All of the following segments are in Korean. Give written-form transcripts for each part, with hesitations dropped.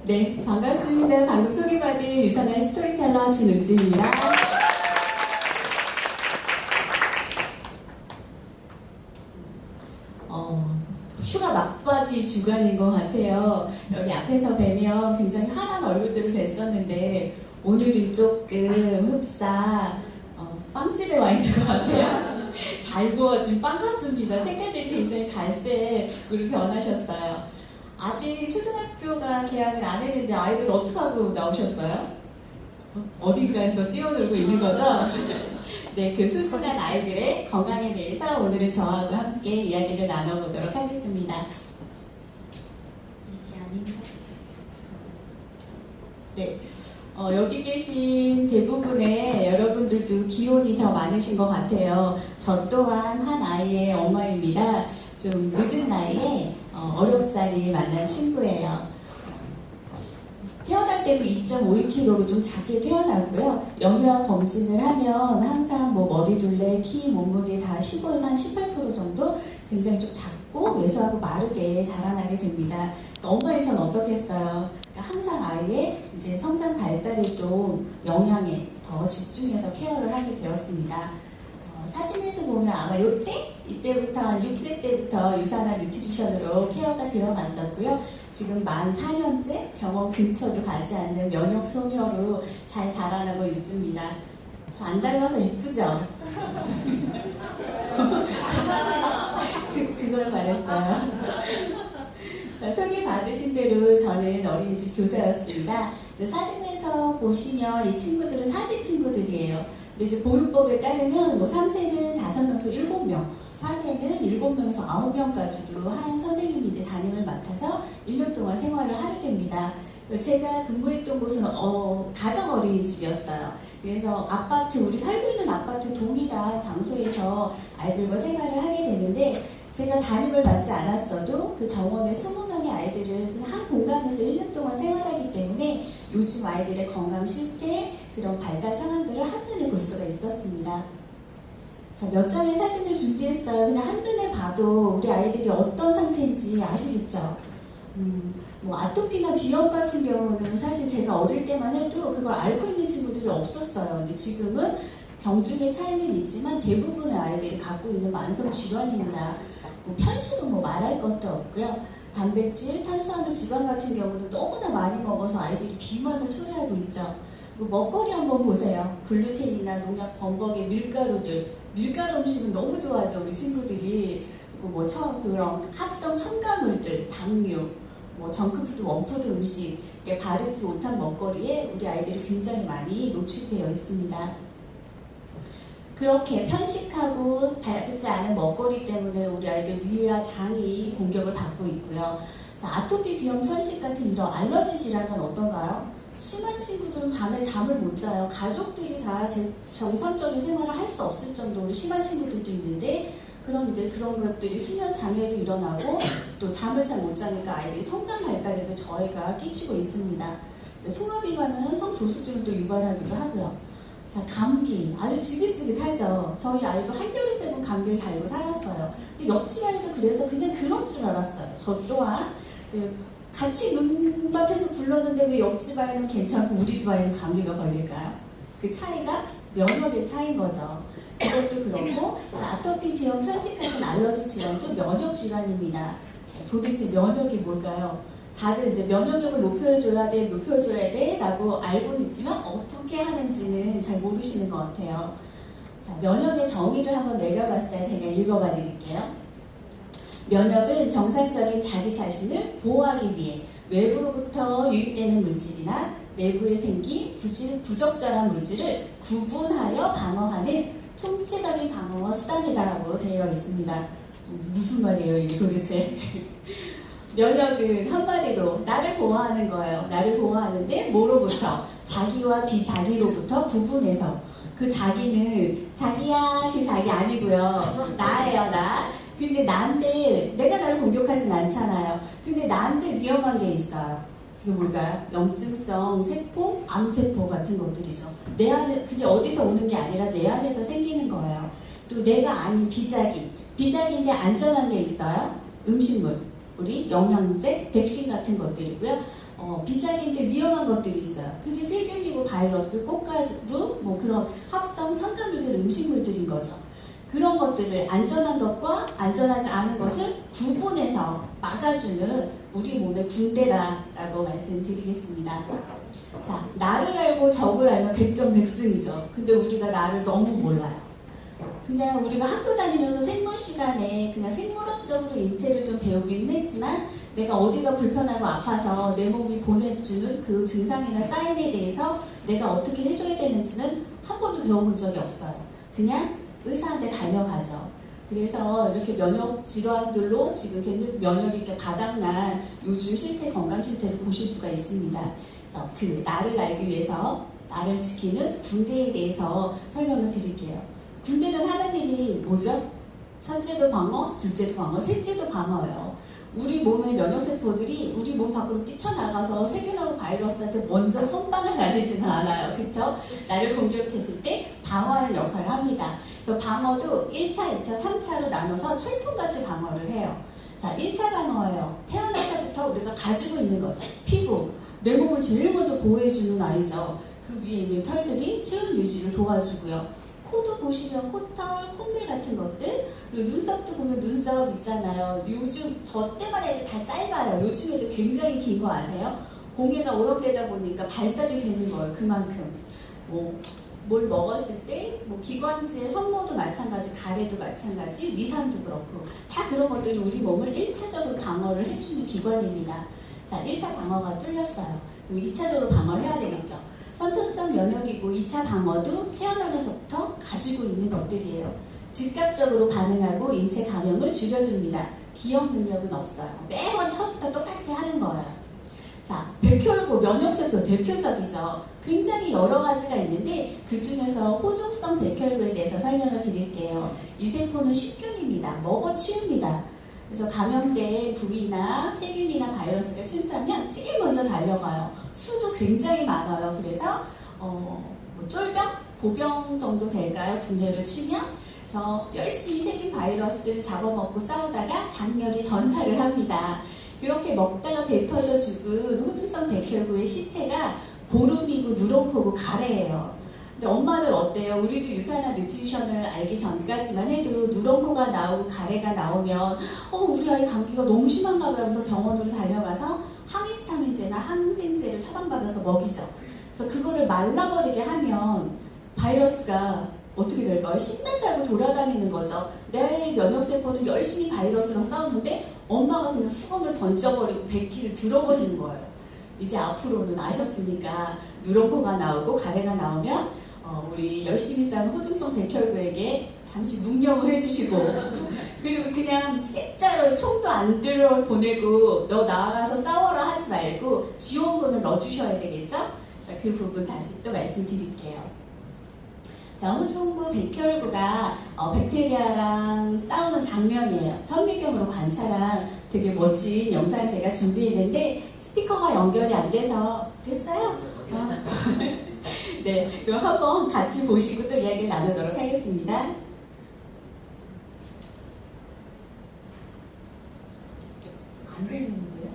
네, 반갑습니다. 방금 소개받은 유산의 스토리텔러 진우지입니다. 휴가 막바지 주간인 것 같아요. 여기 앞에서 뵈면 굉장히 환한 얼굴들을 뵀었는데 오늘은 조금 흡사 빵집에 와 있는 것 같아요. 잘 구워진 빵 같습니다. 색깔들이 굉장히 갈색으로 변하셨어요. 아직 초등학교가 개학을 안 했는데 아이들 어떻게 하고 나오셨어요? 어딘가에서 뛰어놀고 있는 거죠? 네, 그 소중한 아이들의 건강에 대해서 오늘은 저하고 함께 이야기를 나눠보도록 하겠습니다. 이게 아닌가? 네, 여기 계신 대부분의 여러분들도 기혼이 더 많으신 것 같아요. 저 또한 한 아이의 엄마입니다. 좀 늦은 나이에 어렵사리 만난 친구예요. 태어날 때도 2.52kg로 좀 작게 태어났고요. 영유아 검진을 하면 항상 뭐 머리둘레, 키, 몸무게 다 15에서 한 18% 정도 굉장히 좀 작고 왜소하고 마르게 자라나게 됩니다. 그러니까 엄마의 전 어떻겠어요? 그러니까 항상 아이의 이제 성장 발달에 좀 영향에 더 집중해서 케어를 하게 되었습니다. 사진에서 보면 아마 이때부터 한 6세 때부터 유산한 뉴트리션으로 케어가 들어갔었고요. 지금 만 4년째 병원 근처도 가지 않는 면역 소녀로 잘 자라나고 있습니다. 저 안 닮아서 이쁘죠? 그걸 말했어요. 자, 소개받으신 대로 저는 어린이집 교사였습니다. 사진에서 보시면 이 친구들은 4세 친구들이에요. 근데 이제 보육법에 따르면 뭐 3세는 5명에서 7명, 4세는 7명에서 9명까지도 한 선생님이 이제 담임을 맡아서 1년 동안 생활을 하게 됩니다. 제가 근무했던 곳은 가정 어린이집이었어요. 그래서 아파트, 우리 살고 있는 아파트 동일한 장소에서 아이들과 생활을 하게 되는데 제가 담임을 맡지 않았어도 그 정원에 20명의 아이들을 그냥 한 공간에서 1년 동안 생활하기 때문에 요즘 아이들의 건강 실태, 그런 발달 상황들을 한눈에 볼 수가 있었습니다. 자, 몇 장의 사진을 준비했어요. 그냥 한눈에 봐도 우리 아이들이 어떤 상태인지 아시겠죠? 뭐 아토피나 비염 같은 경우는 사실 제가 어릴 때만 해도 그걸 앓고 있는 친구들이 없었어요. 근데 지금은 경중의 차이는 있지만 대부분의 아이들이 갖고 있는 만성 질환입니다. 편식은 뭐 말할 것도 없고요. 단백질, 탄수화물, 지방 같은 경우는 너무나 많이 먹어서 아이들이 비만을 초래하고 있죠. 먹거리 한번 보세요. 글루텐이나 농약, 범벅의 밀가루들. 밀가루 음식은 너무 좋아하죠, 우리 친구들이. 그리고 뭐 그런 합성 첨가물들, 당류, 뭐 정크푸드, 원푸드 음식, 바르지 못한 먹거리에 우리 아이들이 굉장히 많이 노출되어 있습니다. 그렇게 편식하고 바르지 않은 먹거리 때문에 우리 아이들 위와 장이 공격을 받고 있고요. 자, 아토피, 비염, 천식 같은 이런 알러지 질환은 어떤가요? 심한 친구들은 밤에 잠을 못 자요. 가족들이 다 정상적인 생활을 할 수 없을 정도로 심한 친구들도 있는데 그럼 이제 그런 것들이 수면 장애도 일어나고 또 잠을 잘 못 자니까 아이들이 성장 발달에도 저해가 끼치고 있습니다. 소화비만은 성조숙증을 유발하기도 하고요. 자, 감기 아주 지긋지긋하죠. 저희 아이도 한여름 빼고 감기를 달고 살았어요. 근데 옆집 아이도 그래서 그냥 그런 줄 알았어요. 저 또한 같이 눈밭에서 불렀는데 왜 옆집 아이는 괜찮고 우리 집 아이는 감기가 걸릴까요? 그 차이가 면역의 차이인 거죠. 이것도 그렇고 자, 아토피, 비염, 천식 같은 알러지 질환도 면역 질환입니다. 도대체 면역이 뭘까요? 다들 이제 면역력을 높여줘야 돼 라고 알고는 있지만 어떻게 하는지는 잘 모르시는 것 같아요. 자, 면역의 정의를 한번 내려봤어요. 제가 읽어봐 드릴게요. 면역은 정상적인 자기 자신을 보호하기 위해 외부로부터 유입되는 물질이나 내부에 생긴 부적절한 물질을 구분하여 방어하는 총체적인 방어 수단이다라고 되어 있습니다. 무슨 말이에요 이게 도대체? 면역은 한마디로 나를 보호하는 거예요. 나를 보호하는데 뭐로부터? 자기와 비자기로부터 구분해서 그 자기는 자기야 그 자기 아니고요. 나예요 나. 근데 나한테 내가 나를 공격하진 않잖아요. 근데 나한테 위험한 게 있어요. 그게 뭘까요? 염증성 세포, 암세포 같은 것들이죠. 내 안에 그게 어디서 오는 게 아니라 내 안에서 생기는 거예요. 그리고 내가 아닌 비자기인데 안전한 게 있어요. 음식물, 우리 영양제, 백신 같은 것들이고요. 비자기인데 위험한 것들이 있어요. 그게 세균이고 바이러스, 꽃가루, 뭐 그런 합성 첨가물들, 음식물들인 거죠. 그런 것들을 안전한 것과 안전하지 않은 것을 구분해서 막아주는 우리 몸의 군대다라고 말씀드리겠습니다. 자, 나를 알고 적을 알면 백전백승이죠. 근데 우리가 나를 너무 몰라요. 그냥 우리가 학교 다니면서 생물 시간에 그냥 생물학적으로 인체를 좀 배우기는 했지만 내가 어디가 불편하고 아파서 내 몸이 보내주는 그 증상이나 사인에 대해서 내가 어떻게 해줘야 되는지는 한 번도 배워본 적이 없어요. 그냥 의사한테 달려가죠. 그래서 이렇게 면역 질환들로 지금 굉장히 면역이 이렇게 바닥난 요즘 실태, 건강 실태를 보실 수가 있습니다. 그래서 그 나를 알기 위해서 나를 지키는 군대에 대해서 설명을 드릴게요. 군대는 하는 일이 뭐죠? 첫째도 방어, 둘째도 방어, 셋째도 방어예요. 우리 몸의 면역세포들이 우리 몸 밖으로 뛰쳐나가서 세균하고 바이러스한테 먼저 선방을 날리지는 않아요. 그쵸? 나를 공격했을 때 방어하는 역할을 합니다. 그래서 방어도 1차, 2차, 3차로 나눠서 철통같이 방어를 해요. 자, 1차 방어예요. 태어나서부터 우리가 가지고 있는 거죠. 피부. 내 몸을 제일 먼저 보호해주는 아이죠. 그 위에 있는 털들이 체온 유지를 도와주고요. 코도 보시면 코털, 콧물 같은 것들, 그리고 눈썹도 보면 눈썹 있잖아요. 요즘 저 때만 해도 다 짧아요. 요즘에도 굉장히 긴 거 아세요? 공해가 오염되다 보니까 발달이 되는 거예요. 그만큼. 뭘 먹었을 때, 기관지의 성모도 마찬가지, 가래도 마찬가지, 위산도 그렇고 다 그런 것들이 우리 몸을 1차적으로 방어를 해주는 기관입니다. 자, 1차 방어가 뚫렸어요. 그럼 2차적으로 방어를 해야 되겠죠. 선천성 면역이고 2차 방어도 태어나면서부터 가지고 있는 것들이에요. 즉각적으로 반응하고 인체 감염을 줄여줍니다. 기억 능력은 없어요. 매번 처음부터 똑같이 하는 거예요. 자, 백혈구 면역세포 대표적이죠. 굉장히 여러 가지가 있는데 그 중에서 호중성 백혈구에 대해서 설명을 드릴게요. 이 세포는 식균입니다. 먹어 치웁니다. 그래서 감염된 부위나 세균이나 바이러스가 침투하면 제일 먼저 달려가요. 수도 굉장히 많아요. 그래서 쫄병, 보병 정도 될까요? 군대를 치면 그래서 열심히 세균 바이러스를 잡아먹고 싸우다가 장렬히 전사를 합니다. 그렇게 먹다가 배 터져 죽은 호중성 백혈구의 시체가 고름이고 누런코고 가래예요. 근데 엄마들 어때요? 우리도 유산화 뉴트리션을 알기 전까지만 해도 누런코가 나오고 가래가 나오면 우리 아이 감기가 너무 심한가 봐요 하면서 병원으로 달려가서 항히스타민제나 항생제를 처방받아서 먹이죠. 그래서 그거를 말라버리게 하면 바이러스가 어떻게 될까요? 신난다고 돌아다니는 거죠. 내 면역세포는 열심히 바이러스랑 싸우는데 엄마가 그냥 수건을 던져버리고 백기를 들어버리는 거예요. 이제 앞으로는 아셨으니까 누런코가 나오고 가래가 나오면 우리 열심히 싸는 호중성 백혈구에게 잠시 묵념을 해주시고 그리고 그냥 쎄짜로 총도 안 들어 보내고 너 나가서 싸워라 하지 말고 지원군을 넣어주셔야 되겠죠? 자, 그 부분 다시 또 말씀드릴게요. 자, 호중구 백혈구가 백테리아랑 싸우는 장면이에요. 현미경으로 관찰한 되게 멋진 영상 제가 준비했는데 스피커가 연결이 안 돼서 됐어요? 네, 그럼 한번 같이 보시고 또 이야기를 나누도록 하겠습니다. 안 들리는데요?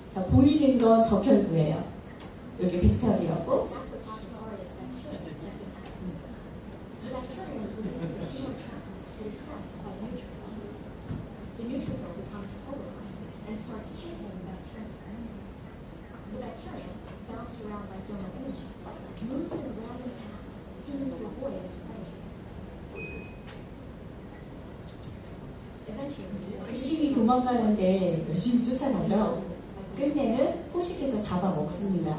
자, 보이는 건 적혈구예요. 여기 빅터리였고 열심히 도망가는데 열심히 쫓아가죠. 끝내는 포식해서 잡아먹습니다.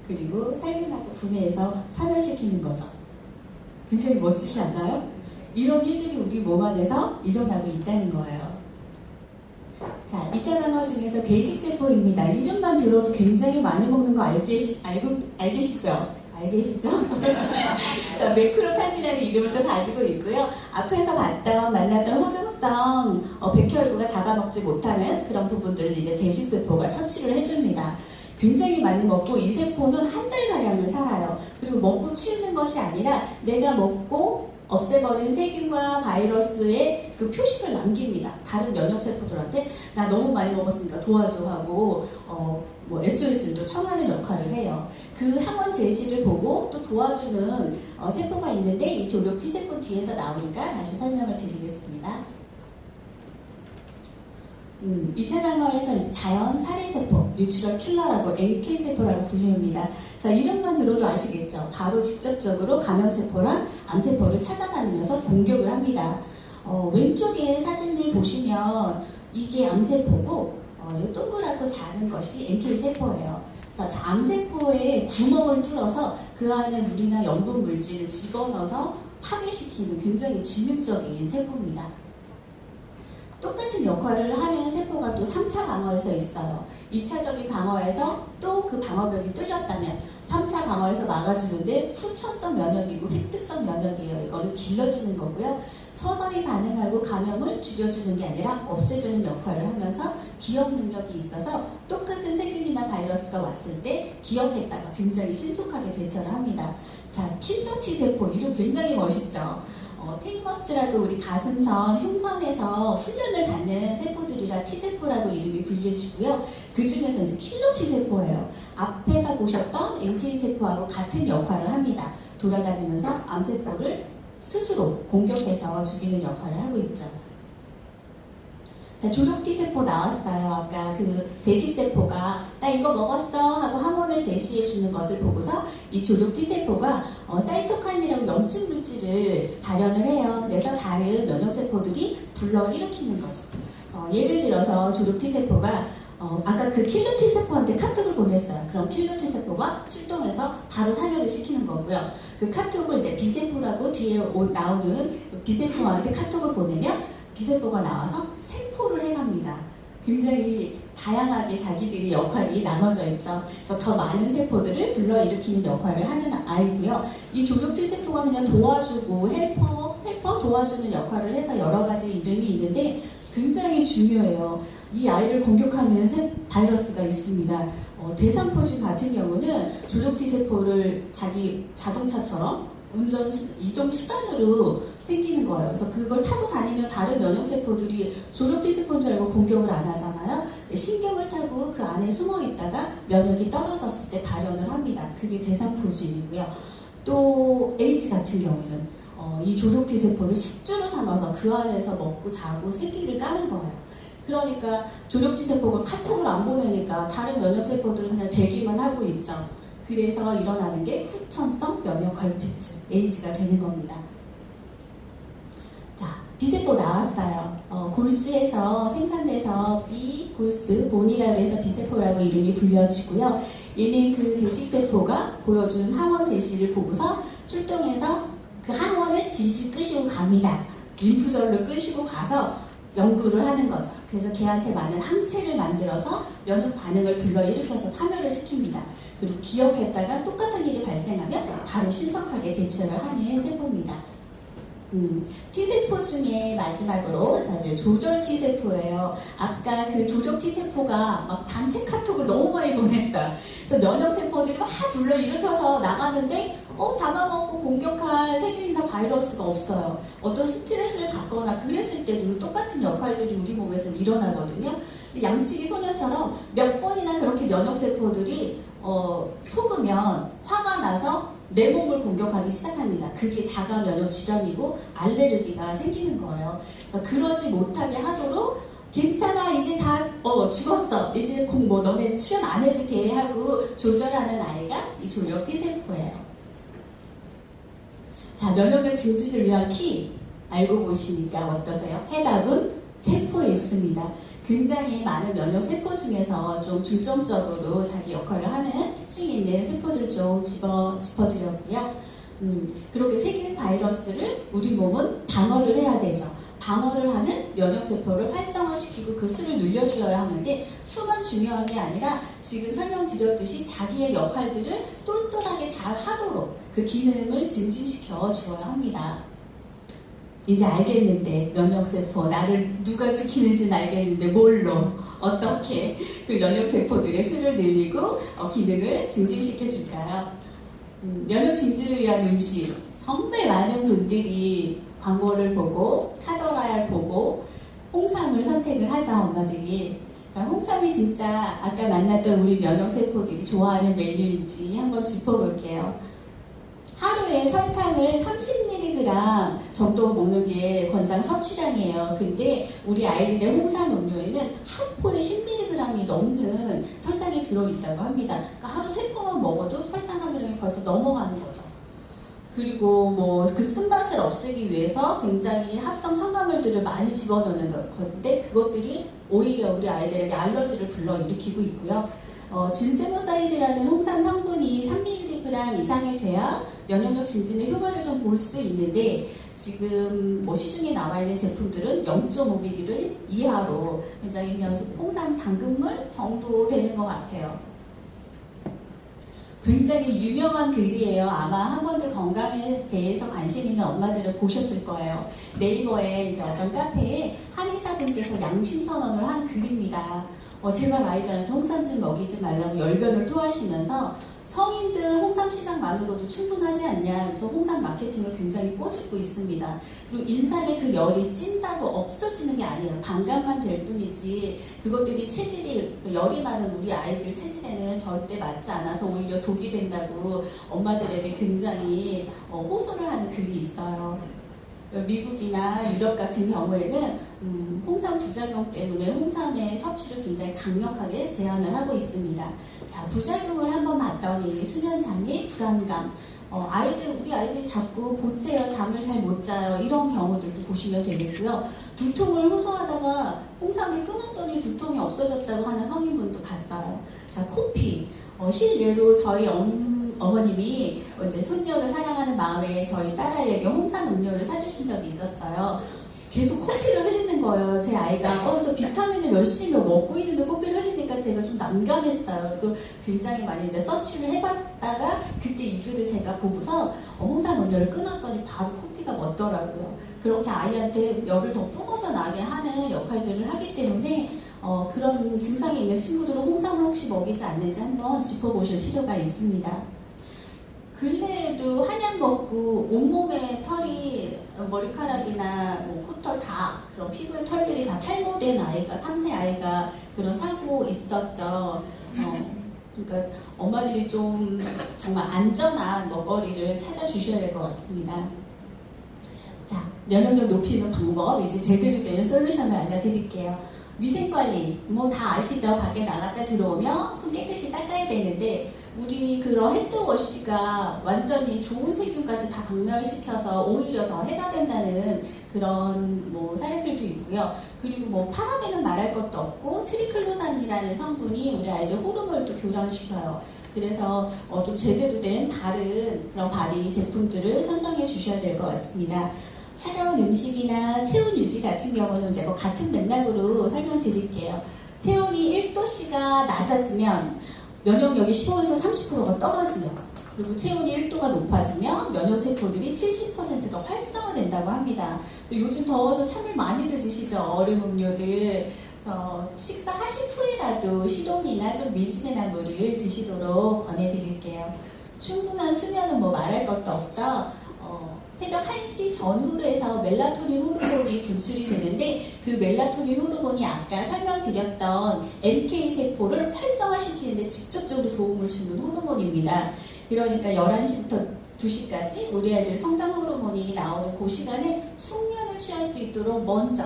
그리고 살균하고 분해해서 사멸시키는 거죠. 굉장히 멋지지 않나요? 이런 일들이 우리 몸 안에서 일어나고 있다는 거예요. 자, 2차 방어 중에서 대식세포입니다. 이름만 들어도 굉장히 많이 먹는 거 알겠시죠? 자, 매크로파지라는 이름을 또 가지고 있고요. 앞에서 만났던 호중성 백혈구가 잡아먹지 못하는 그런 부분들을 이제 대식세포가 처치를 해줍니다. 굉장히 많이 먹고 이 세포는 한 달가량을 살아요. 그리고 먹고 치우는 것이 아니라 내가 먹고 없애버린 세균과 바이러스의 그 표식을 남깁니다. 다른 면역세포들한테 나 너무 많이 먹었으니까 도와줘 하고 뭐 SOS를 또 청하는 역할을 해요. 그 항원 제시를 보고 또 도와주는 세포가 있는데 이 조력 T세포 뒤에서 나오니까 다시 설명을 드리겠습니다. 2차 방어에서 이제 자연 살해세포, 뉴트럴 킬러라고 NK세포라고 불립니다. 자, 이름만 들어도 아시겠죠? 바로 직접적으로 감염세포랑 암세포를 찾아다니면서 공격을 합니다. 왼쪽에 사진을 보시면 이게 암세포고 이 동그랗고 작은 것이 NK세포예요. 그래서 암세포에 구멍을 뚫어서 그 안에 물이나 염분 물질을 집어넣어서 파괴시키는 굉장히 지능적인 세포입니다. 똑같은 역할을 하는 세포가 또 3차 방어에서 있어요. 2차적인 방어에서 또 그 방어벽이 뚫렸다면 3차 방어에서 막아주는데 후천성 면역이고 획득성 면역이에요. 이거는 길러지는 거고요. 서서히 반응하고 감염을 줄여주는 게 아니라 없애주는 역할을 하면서 기억 능력이 있어서 똑같은 세균이나 바이러스가 왔을 때 기억했다가 굉장히 신속하게 대처를 합니다. 자, 킬러 T세포, 이름 굉장히 멋있죠? 테니머스라고 우리 가슴선, 흉선에서 훈련을 받는 세포들이라 T세포라고 이름이 불려지고요. 그 중에서 이제 킬러 T세포예요. 앞에서 보셨던 NK세포하고 같은 역할을 합니다. 돌아다니면서 암세포를 스스로 공격해서 죽이는 역할을 하고 있죠. 자, 조력 T세포 나왔어요. 아까 그 대식세포가 나 이거 먹었어 하고 항원을 제시해 주는 것을 보고서 이 조력 T세포가 사이토카인이라고 염증 물질을 발현을 해요. 그래서 다른 면역세포들이 불러일으키는 거죠. 예를 들어서 조력 T세포가 아까 그 킬러 T세포한테 카톡을 보냈어요. 그럼 킬러 T세포가 출동해서 바로 사멸을 시키는 거고요. 그 카톡을 이제 B세포라고 뒤에 나오는 B세포한테 카톡을 보내면 B세포가 나와서 생포를 해갑니다. 굉장히 다양하게 자기들이 역할이 나눠져 있죠. 그래서 더 많은 세포들을 불러일으키는 역할을 하는 아이고요. 이 조력 T세포가 그냥 도와주고 헬퍼 도와주는 역할을 해서 여러 가지 이름이 있는데 굉장히 중요해요. 이 아이를 공격하는 바이러스가 있습니다. 대상포진 같은 경우는 조력 T세포를 자기 자동차처럼 이동 수단으로 생기는 거예요. 그래서 그걸 타고 다니면 다른 면역세포들이 조력 T세포인 줄 알고 공격을 안 하잖아요. 신경을 타고 그 안에 숨어 있다가 면역이 떨어졌을 때 발현을 합니다. 그게 대상포진이고요. 또 에이즈 같은 경우는 이 조력 T세포를 숙주로 삼아서 그 안에서 먹고 자고 새끼를 까는 거예요. 그러니까 조력 T세포가 카톡을 안 보내니까 다른 면역세포들은 그냥 대기만 하고 있죠. 그래서 일어나는 게 후천성 면역결핍증, 에이즈가 되는 겁니다. 자, B세포 나왔어요. 골수에서 생산돼서 골수, 본이라고 해서 B세포라고 이름이 불려지고요. 얘는 그 대식세포가 보여주는 항원 제시를 보고서 출동해서 그 항원을 질질 끄시고 갑니다. 림프절로 끄시고 가서 연구를 하는 거죠. 그래서 걔한테 많은 항체를 만들어서 면역 반응을 불러일으켜서 사멸을 시킵니다. 그리고 기억했다가 똑같은 일이 발생하면 바로 신속하게 대처를 하는 세포입니다. T세포 중에 마지막으로 이제 조절 T세포예요. 아까 그 조절 T세포가 막 단체 카톡을 너무 많이 보냈어요. 그래서 면역세포들이 막 불러일으켜서 나가는데 잡아먹고 공격할 세균이나 바이러스가 없어요. 어떤 스트레스를 받거나 그랬을 때도 똑같은 역할들이 우리 몸에서 일어나거든요. 양치기 소년처럼 몇 번이나 그렇게 면역세포들이 속으면 화가 나서 내 몸을 공격하기 시작합니다. 그게 자가 면역 질환이고 알레르기가 생기는 거예요. 그래서 그러지 못하게 하도록 괜찮아 이제 다 죽었어 이제 너네 출연 안 해도 돼 하고 조절하는 아이가 이 조력 T세포예요. 자, 면역력 증진을 위한 키 알고 보시니까 어떠세요? 해답은 세포에 있습니다. 굉장히 많은 면역 세포 중에서 좀 중점적으로 자기 역할을 하는 특징이 있는 세포들을 좀 짚어드렸고요. 그렇게 세균 바이러스를 우리 몸은 방어를 해야 되죠. 방어를 하는 면역세포를 활성화시키고 그 수를 늘려주어야 하는데 수만 중요한 게 아니라 지금 설명드렸듯이 자기의 역할들을 똘똘하게 잘 하도록 그 기능을 증진시켜 주어야 합니다. 이제 알겠는데 면역세포 나를 누가 지키는지는 알겠는데 뭘로 어떻게 그 면역세포들의 수를 늘리고 기능을 증진시켜 줄까요? 면역 증진을 위한 음식 정말 많은 분들이 광고를 보고 카더라를 보고 홍삼을 선택을 하죠, 엄마들이. 자, 홍삼이 진짜 아까 만났던 우리 면역세포들이 좋아하는 메뉴인지 한번 짚어볼게요. 하루에 설탕을 30mg 정도 먹는 게 권장 섭취량이에요. 근데 우리 아이들의 홍삼 음료에는 한 포에 10mg이 넘는 설탕이 들어있다고 합니다. 그러니까 하루 3포만 먹어도 설탕 함유량이 벌써 넘어가는 거죠. 그리고 뭐 그 쓴맛을 없애기 위해서 굉장히 합성 첨가물들을 많이 집어넣는 건데 그것들이 오히려 우리 아이들에게 알러지를 불러일으키고 있고요. 진세노사이드라는 홍삼 성분이 3mg 이상이 돼야 면역력 증진의 효과를 좀 볼 수 있는데 지금 뭐 시중에 나와 있는 제품들은 0.5mg 이하로 굉장히 그냥 홍삼 당근물 정도 되는 것 같아요. 굉장히 유명한 글이에요. 아마 학원들 건강에 대해서 관심 있는 엄마들은 보셨을 거예요. 네이버에 이제 어떤 카페에 한의사분께서 양심 선언을 한 글입니다. 제발 아이들한테 홍삼 좀 먹이지 말라고 열변을 토하시면서 성인들 홍삼 시장만으로도 충분하지 않냐 그래서 홍삼 마케팅을 굉장히 꼬집고 있습니다. 그리고 인삼의 그 열이 찐다고 없어지는 게 아니에요. 반감만 될 뿐이지 그것들이 체질이 열이 많은 우리 아이들 체질에는 절대 맞지 않아서 오히려 독이 된다고 엄마들에게 굉장히 호소를 하는 글이 있어요. 미국이나 유럽 같은 경우에는 홍삼 부작용 때문에 홍삼의 섭취를 굉장히 강력하게 제한을 하고 있습니다. 자, 부작용을 한번 봤더니 수면장애, 불안감, 우리 아이들이 자꾸 보채어 잠을 잘 못 자요. 이런 경우들도 보시면 되겠고요. 두통을 호소하다가 홍삼을 끊었더니 두통이 없어졌다고 하는 성인분도 봤어요. 자, 코피. 실례로 저희 어머님이 이제 손녀를 사랑하는 마음에 저희 딸아이에게 홍삼 음료를 사주신 적이 있었어요. 계속 코피를 흘리는 거예요. 제 아이가 그래서 비타민을 열심히 먹고 있는데 코피를 흘리니까 제가 좀 난감했어요. 그리고 굉장히 많이 이제 서치를 해봤다가 그때 이 글을 제가 보고서 홍삼 음료를 끊었더니 바로 코피가 멎더라고요. 그렇게 아이한테 열을 더 뿜어져 나게 하는 역할들을 하기 때문에 그런 증상이 있는 친구들은 홍삼을 혹시 먹이지 않는지 한번 짚어보실 필요가 있습니다. 근래에도 한약 먹고 온몸에 털이 머리카락이나 뭐 코털 다 그런 피부의 털들이 다 탈모된 아이가 3세 아이가 그런 사고 있었죠. 그러니까 엄마들이 좀 정말 안전한 먹거리를 찾아주셔야 될 것 같습니다. 자, 면역력 높이는 방법 이제 제대로 된 솔루션을 알려드릴게요. 위생관리 뭐 다 아시죠? 밖에 나갔다 들어오면 손 깨끗이 닦아야 되는데 우리 그런 핸드워시가 완전히 좋은 세균까지 다 박멸시켜서 오히려 더 해가 된다는 그런 뭐 사례들도 있고요. 그리고 뭐 파라벤은 말할 것도 없고 트리클로산이라는 성분이 우리 아이들 호르몬을 또 교란시켜요. 그래서 좀 제대로 된 바른 그런 바디 제품들을 선정해 주셔야 될 것 같습니다. 차가운 음식이나 체온 유지 같은 경우는 이제 뭐 같은 맥락으로 설명드릴게요. 체온이 1도씨가 낮아지면 면역력이 15에서 30%가 떨어지요. 그리고 체온이 1도가 높아지면 면역세포들이 70% 더 활성화된다고 합니다. 또 요즘 더워서 찬물 많이들 드시죠? 얼음 음료들. 그래서 식사하신 후에라도 시동이나 좀 미지근한 물을 드시도록 권해드릴게요. 충분한 수면은 뭐 말할 것도 없죠? 새벽 1시 전후로 해서 멜라토닌 호르몬이 분출이 되는데 그 멜라토닌 호르몬이 아까 설명드렸던 NK세포를 활성화시키는데 직접적으로 도움을 주는 호르몬입니다. 그러니까 11시부터 2시까지 우리 아이들 성장 호르몬이 나오는 그 시간에 숙면을 취할 수 있도록 먼저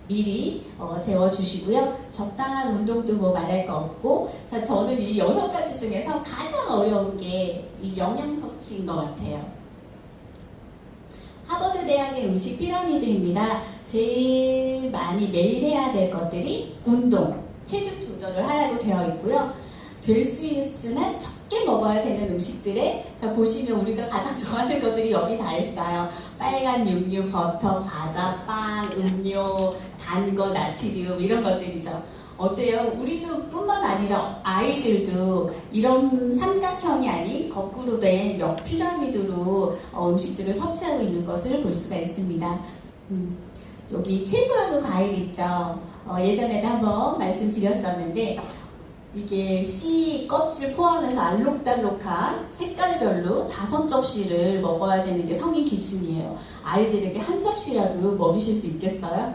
미리 재워주시고요. 적당한 운동도 뭐 말할 거 없고 자, 저는 이 6가지 중에서 가장 어려운 게 이 영양 섭취인 것 같아요. 하버드 대학의 음식 피라미드입니다. 제일 많이 매일 해야 될 것들이 운동, 체중 조절을 하라고 되어 있고요. 될 수 있으면 적게 먹어야 되는 음식들에 자 보시면 우리가 가장 좋아하는 것들이 여기 다 있어요. 빨간 육류, 버터, 과자, 빵, 음료, 단 거, 나트륨 이런 것들이죠. 어때요? 우리도 뿐만 아니라 아이들도 이런 삼각형이 아닌 거꾸로 된 역피라미드로 음식들을 섭취하고 있는 것을 볼 수가 있습니다. 여기 채소하고 과일 있죠. 예전에도 한번 말씀드렸었는데 이게 씨 껍질 포함해서 알록달록한 색깔별로 5접시를 먹어야 되는 게 성인 기준이에요. 아이들에게 한 접시라도 먹이실 수 있겠어요?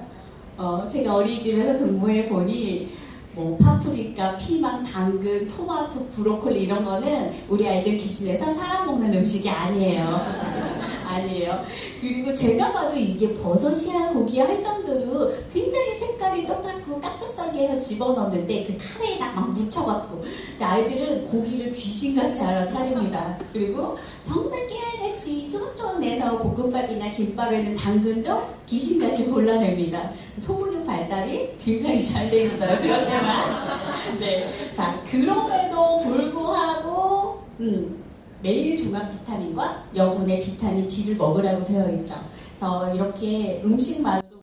제가 어린이집에서 근무해 보니 뭐 파프리카, 피망, 당근, 토마토, 브로콜리 이런 거는 우리 아이들 기준에서 사람 먹는 음식이 아니에요. 아니에요. 그리고 제가 봐도 이게 버섯이야 고기야 할 정도로 굉장히 색깔이 똑같고 깍둑썰기 해서 집어넣는데 그 카레에다 막 묻혀갖고 아이들은 고기를 귀신같이 알아차립니다. 그리고 정말 깨알같이 조각조각 내서 볶음밥이나 김밥에는 당근도 귀신같이 골라냅니다. 소문의 발달이 굉장히 잘 돼 있어요. 그럴 때만. 네. 자, 그럼에도 불구하고 매일 종합 비타민과 여분의 비타민 D를 먹으라고 되어 있죠. 그래서 이렇게 음식마다